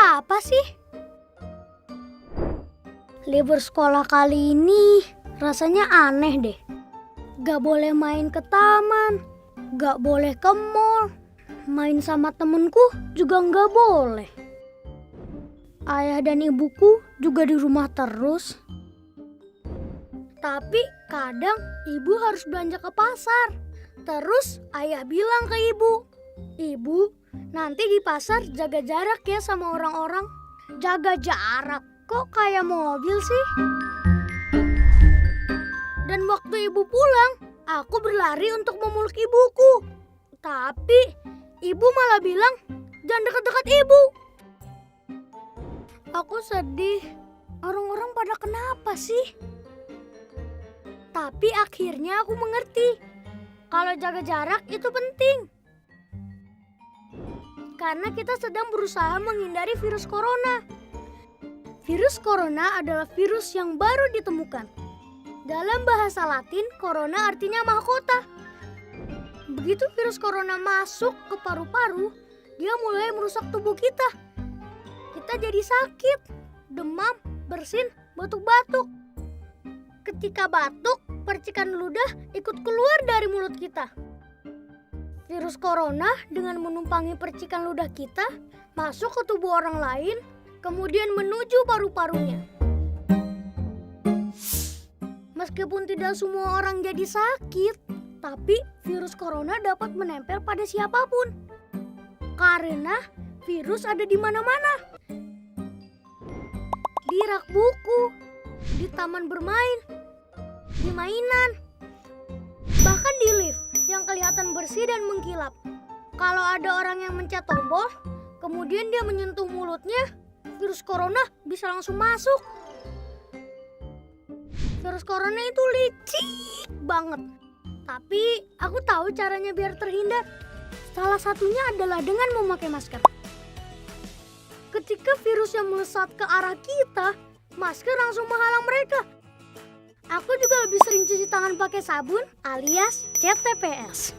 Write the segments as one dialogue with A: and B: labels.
A: apa sih? Libur sekolah kali ini rasanya aneh deh. Gak boleh main ke taman, gak boleh ke mall, main sama temenku juga gak boleh. Ayah dan ibuku juga di rumah terus. Tapi kadang ibu harus belanja ke pasar. Terus ayah bilang ke ibu, "Ibu, nanti di pasar jaga jarak ya sama orang-orang." Jaga jarak? Kok kayak mobil sih? Dan waktu ibu pulang, aku berlari untuk memeluk ibuku. Tapi ibu malah bilang, "Jangan dekat-dekat ibu." Aku sedih. Orang-orang pada kenapa sih? Tapi akhirnya aku mengerti. Kalau jaga jarak itu penting. Karena kita sedang berusaha menghindari virus corona. Virus corona adalah virus yang baru ditemukan. Dalam bahasa Latin, corona artinya mahkota. Begitu virus corona masuk ke paru-paru, dia mulai merusak tubuh kita. Kita jadi sakit, demam, bersin, batuk-batuk. Ketika batuk, percikan ludah ikut keluar dari mulut kita. Virus corona dengan menumpangi percikan ludah kita masuk ke tubuh orang lain, kemudian menuju paru-parunya. Meskipun tidak semua orang jadi sakit, tapi virus corona dapat menempel pada siapapun. Karena virus ada di mana-mana. Di rak buku, di taman bermain, di mainan, bahkan di lift yang kelihatan bersih dan mengkilap. Kalau ada orang yang mencet tombol, kemudian dia menyentuh mulutnya, virus corona bisa langsung masuk. Virus corona itu licik banget. Tapi aku tahu caranya biar terhindar. Salah satunya adalah dengan memakai masker. Ketika virus yang melesat ke arah kita, masker langsung menghalang mereka. Aku juga lebih sering cuci tangan pakai sabun alias cat TPS.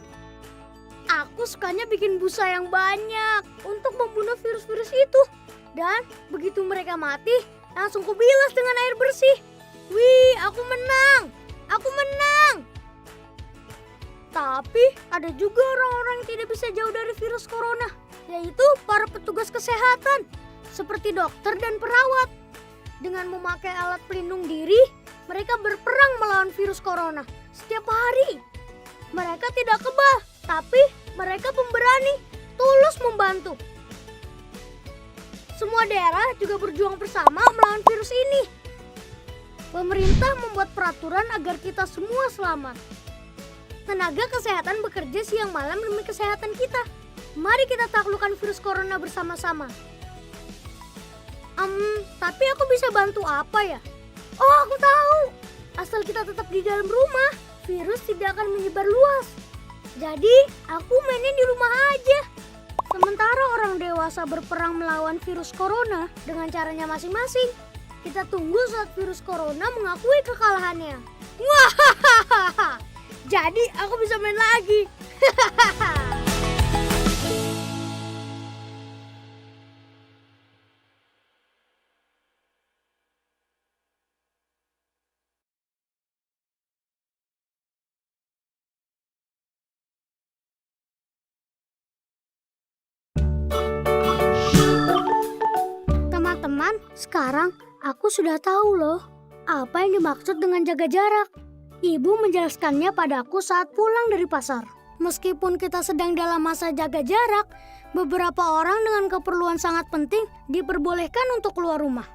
A: Aku sukanya bikin busa yang banyak untuk membunuh virus-virus itu. Dan begitu mereka mati, langsung kubilas dengan air bersih. Wih, aku menang! Aku menang! Tapi ada juga orang-orang yang tidak bisa jauh dari virus corona, yaitu para petugas kesehatan, seperti dokter dan perawat. Dengan memakai alat pelindung diri, mereka berperang melawan virus corona setiap hari. Mereka tidak kebal, tapi mereka pemberani, tulus membantu. Semua daerah juga berjuang bersama melawan virus ini. Pemerintah membuat peraturan agar kita semua selamat. Tenaga kesehatan bekerja siang malam demi kesehatan kita. Mari kita taklukkan virus corona bersama-sama. Tapi aku bisa bantu apa ya? Oh, aku tahu. Asal kita tetap di dalam rumah, virus tidak akan menyebar luas. Jadi, aku mainnya di rumah aja. Sementara orang dewasa berperang melawan virus corona dengan caranya masing-masing. Kita tunggu saat virus corona mengakui kekalahannya. Wah, jadi aku bisa main lagi. Teman-teman, sekarang aku sudah tahu loh apa yang dimaksud dengan jaga jarak. Ibu menjelaskannya padaku saat pulang dari pasar. Meskipun kita sedang dalam masa jaga jarak, beberapa orang dengan keperluan sangat penting diperbolehkan untuk keluar rumah.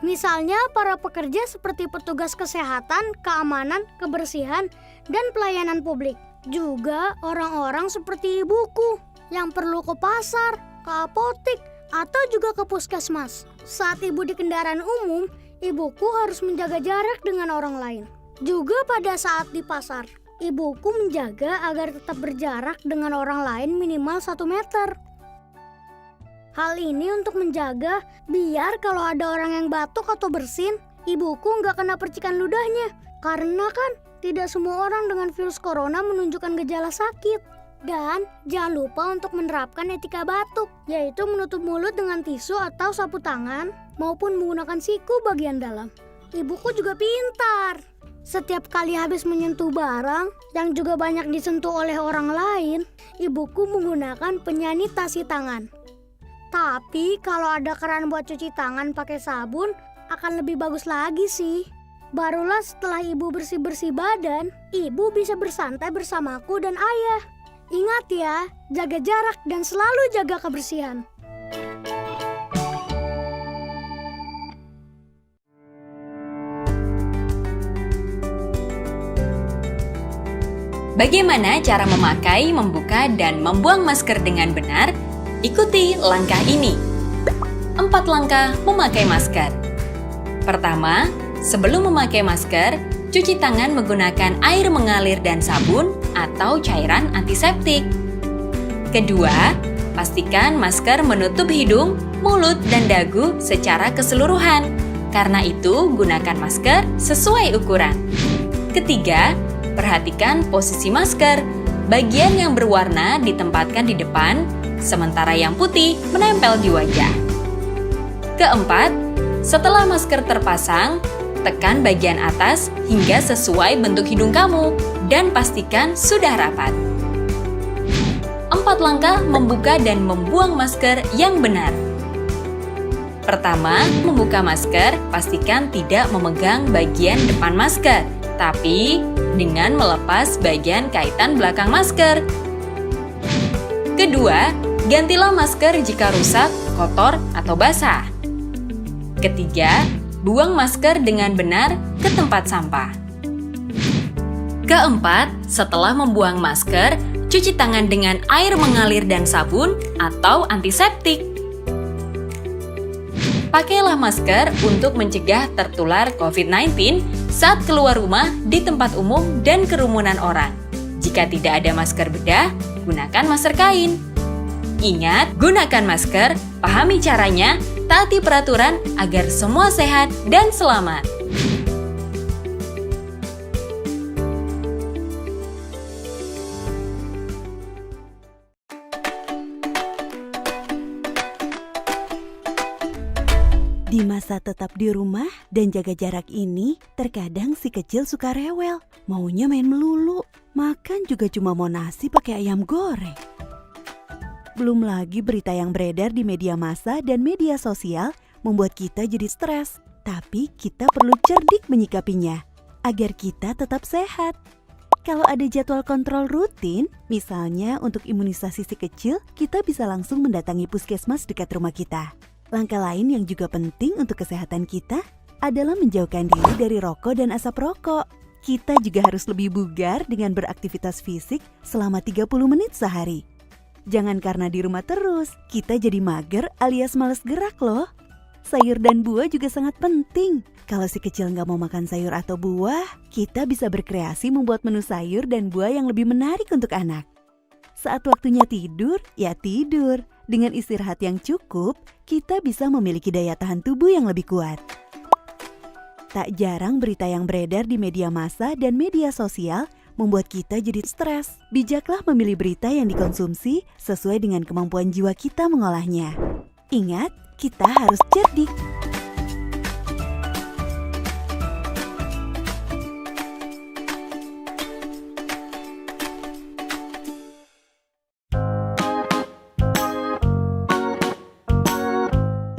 A: Misalnya para pekerja seperti petugas kesehatan, keamanan, kebersihan, dan pelayanan publik. Juga orang-orang seperti ibuku yang perlu ke pasar, ke apotik, atau juga ke puskesmas. Saat ibu di kendaraan umum, ibuku harus menjaga jarak dengan orang lain. Juga pada saat di pasar, ibuku menjaga agar tetap berjarak dengan orang lain minimal 1 meter. Hal ini untuk menjaga biar kalau ada orang yang batuk atau bersin, ibuku nggak kena percikan ludahnya. Karena kan tidak semua orang dengan virus corona menunjukkan gejala sakit. Dan jangan lupa untuk menerapkan etika batuk, yaitu menutup mulut dengan tisu atau sapu tangan maupun menggunakan siku bagian dalam. Ibuku juga pintar. Setiap kali habis menyentuh barang yang juga banyak disentuh oleh orang lain, ibuku menggunakan penyanitasi tangan. Tapi kalau ada keran buat cuci tangan pakai sabun, akan lebih bagus lagi sih. Barulah setelah ibu bersih-bersih badan, ibu bisa bersantai bersamaku dan ayah. Ingat ya, jaga jarak dan selalu jaga kebersihan.
B: Bagaimana cara memakai, membuka, dan membuang masker dengan benar? Ikuti langkah ini. 4 langkah memakai masker. Pertama, sebelum memakai masker, cuci tangan menggunakan air mengalir dan sabun atau cairan antiseptik. Kedua, pastikan masker menutup hidung, mulut, dan dagu secara keseluruhan. Karena itu, gunakan masker sesuai ukuran. Ketiga, perhatikan posisi masker. Bagian yang berwarna ditempatkan di depan, sementara yang putih menempel di wajah. Keempat, setelah masker terpasang, tekan bagian atas hingga sesuai bentuk hidung kamu dan pastikan sudah rapat. 4 langkah membuka dan membuang masker yang benar. Pertama, membuka masker, pastikan tidak memegang bagian depan masker, tapi dengan melepas bagian kaitan belakang masker. Kedua, gantilah masker jika rusak, kotor, atau basah. Ketiga, buang masker dengan benar ke tempat sampah. Keempat, setelah membuang masker, cuci tangan dengan air mengalir dan sabun atau antiseptik. Pakailah masker untuk mencegah tertular COVID-19 saat keluar rumah di tempat umum dan kerumunan orang. Jika tidak ada masker bedah, gunakan masker kain. Ingat, gunakan masker, pahami caranya, taati peraturan agar semua sehat dan selamat.
C: Di masa tetap di rumah dan jaga jarak ini, terkadang si kecil suka rewel, maunya main melulu, makan juga cuma mau nasi pakai ayam goreng. Belum lagi berita yang beredar di media massa dan media sosial membuat kita jadi stres. Tapi kita perlu cerdik menyikapinya agar kita tetap sehat. Kalau ada jadwal kontrol rutin, misalnya untuk imunisasi si kecil, kita bisa langsung mendatangi puskesmas dekat rumah kita. Langkah lain yang juga penting untuk kesehatan kita adalah menjauhkan diri dari rokok dan asap rokok. Kita juga harus lebih bugar dengan beraktivitas fisik selama 30 menit sehari. Jangan karena di rumah terus, kita jadi mager alias malas gerak loh. Sayur dan buah juga sangat penting. Kalau si kecil nggak mau makan sayur atau buah, kita bisa berkreasi membuat menu sayur dan buah yang lebih menarik untuk anak. Saat waktunya tidur, ya tidur. Dengan istirahat yang cukup, kita bisa memiliki daya tahan tubuh yang lebih kuat. Tak jarang berita yang beredar di media massa dan media sosial membuat kita jadi stres. Bijaklah memilih berita yang dikonsumsi sesuai dengan kemampuan jiwa kita mengolahnya. Ingat, kita harus cerdik.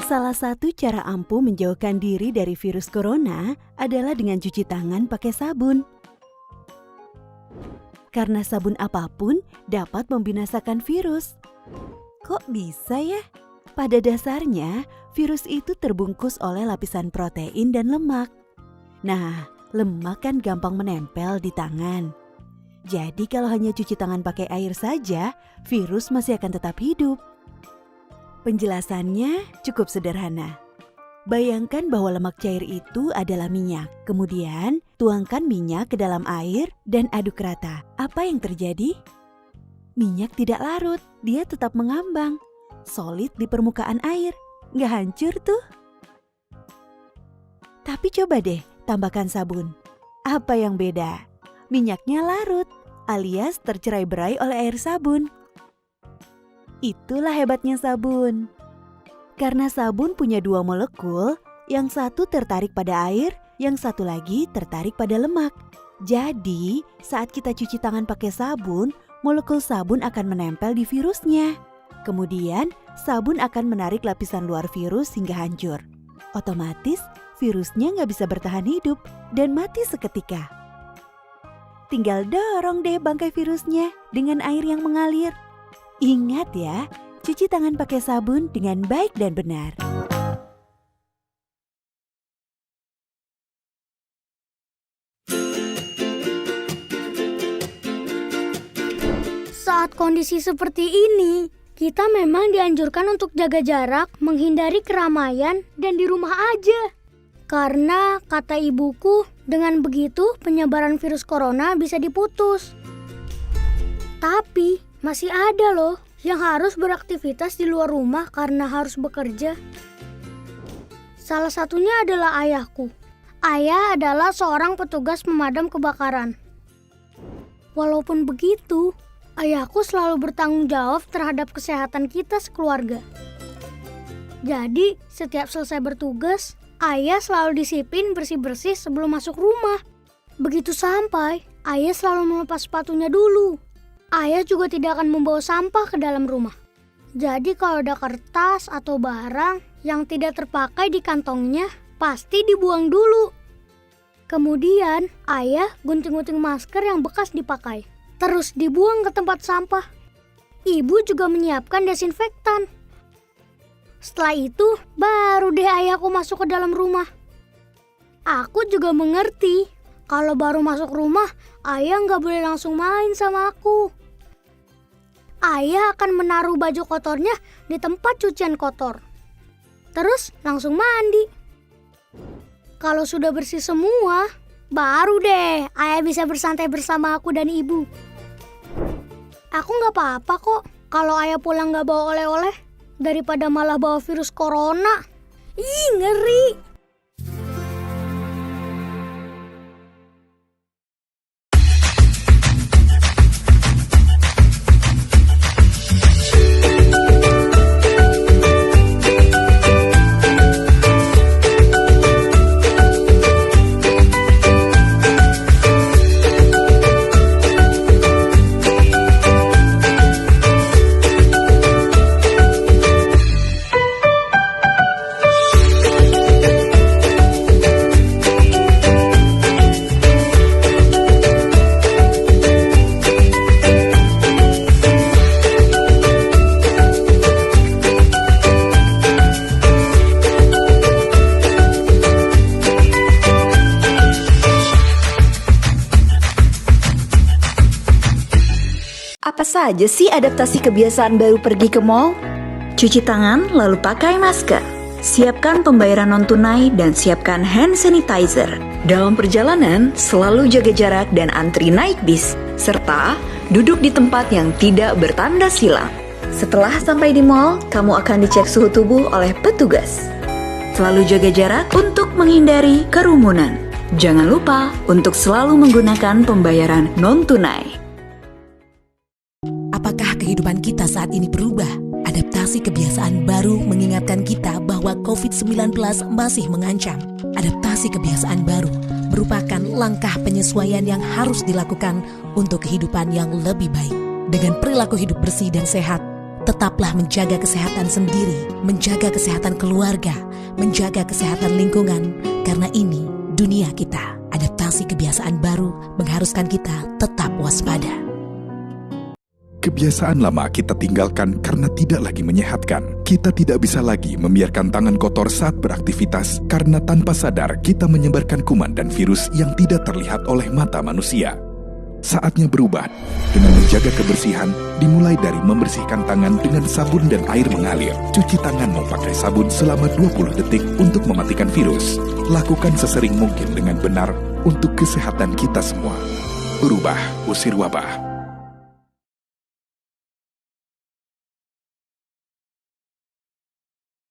C: Salah satu cara ampuh menjauhkan diri dari virus corona adalah dengan cuci tangan pakai sabun. Karena sabun apapun dapat membinasakan virus. Kok bisa ya? Pada dasarnya, virus itu terbungkus oleh lapisan protein dan lemak. Nah, lemak kan gampang menempel di tangan. Jadi kalau hanya cuci tangan pakai air saja, virus masih akan tetap hidup. Penjelasannya cukup sederhana. Bayangkan bahwa lemak cair itu adalah minyak. Kemudian, tuangkan minyak ke dalam air dan aduk rata. Apa yang terjadi? Minyak tidak larut, dia tetap mengambang. Solid di permukaan air. Nggak hancur tuh. Tapi coba deh, tambahkan sabun. Apa yang beda? Minyaknya larut. alias tercerai-berai oleh air sabun. Itulah hebatnya sabun. Karena sabun punya 2 molekul, yang satu tertarik pada air, yang satu lagi tertarik pada lemak. Jadi, saat kita cuci tangan pakai sabun, molekul sabun akan menempel di virusnya. Kemudian, sabun akan menarik lapisan luar virus hingga hancur. Otomatis, virusnya nggak bisa bertahan hidup dan mati seketika. Tinggal dorong deh bangkai virusnya dengan air yang mengalir. Ingat ya, cuci tangan pakai sabun dengan baik dan benar.
A: Saat kondisi seperti ini, kita memang dianjurkan untuk jaga jarak, menghindari keramaian, dan di rumah aja. Karena kata ibuku, dengan begitu penyebaran virus corona bisa diputus. Tapi masih ada loh yang harus beraktivitas di luar rumah karena harus bekerja. Salah satunya adalah ayahku. Ayah adalah seorang petugas pemadam kebakaran. Walaupun begitu, ayahku selalu bertanggung jawab terhadap kesehatan kita sekeluarga. Jadi, setiap selesai bertugas, ayah selalu disiplin bersih-bersih sebelum masuk rumah. Begitu sampai, ayah selalu melepas sepatunya dulu. Ayah juga tidak akan membawa sampah ke dalam rumah. Jadi kalau ada kertas atau barang yang tidak terpakai di kantongnya, pasti dibuang dulu. Kemudian, ayah gunting-gunting masker yang bekas dipakai, terus dibuang ke tempat sampah. Ibu juga menyiapkan desinfektan. Setelah itu, baru deh ayahku masuk ke dalam rumah. Aku juga mengerti, kalau baru masuk rumah, ayah nggak boleh langsung main sama aku. Ayah akan menaruh baju kotornya di tempat cucian kotor. Terus langsung mandi. Kalau sudah bersih semua, baru deh ayah bisa bersantai bersama aku dan ibu. Aku nggak apa-apa kok kalau ayah pulang nggak bawa oleh-oleh. Daripada malah bawa virus corona. Ih, ngeri.
D: Apa saja sih adaptasi kebiasaan baru pergi ke mall? Cuci tangan lalu pakai masker. Siapkan pembayaran non-tunai dan siapkan hand sanitizer. Dalam perjalanan, selalu jaga jarak dan antri naik bis. Serta duduk di tempat yang tidak bertanda silang. Setelah sampai di mall, kamu akan dicek suhu tubuh oleh petugas. Selalu jaga jarak untuk menghindari kerumunan. Jangan lupa untuk selalu menggunakan pembayaran non-tunai.
E: Apakah kehidupan kita saat ini berubah? Adaptasi kebiasaan baru mengingatkan kita bahwa COVID-19 masih mengancam. Adaptasi kebiasaan baru merupakan langkah penyesuaian yang harus dilakukan untuk kehidupan yang lebih baik. Dengan perilaku hidup bersih dan sehat, tetaplah menjaga kesehatan sendiri, menjaga kesehatan keluarga, menjaga kesehatan lingkungan, karena ini dunia kita. Adaptasi kebiasaan baru mengharuskan kita tetap waspada.
F: Kebiasaan lama kita tinggalkan karena tidak lagi menyehatkan. Kita tidak bisa lagi membiarkan tangan kotor saat beraktivitas karena tanpa sadar kita menyebarkan kuman dan virus yang tidak terlihat oleh mata manusia. Saatnya berubah dengan menjaga kebersihan, dimulai dari membersihkan tangan dengan sabun dan air mengalir. Cuci tangan memakai sabun selama 20 detik untuk mematikan virus. Lakukan sesering mungkin dengan benar untuk kesehatan kita semua. Berubah, usir wabah.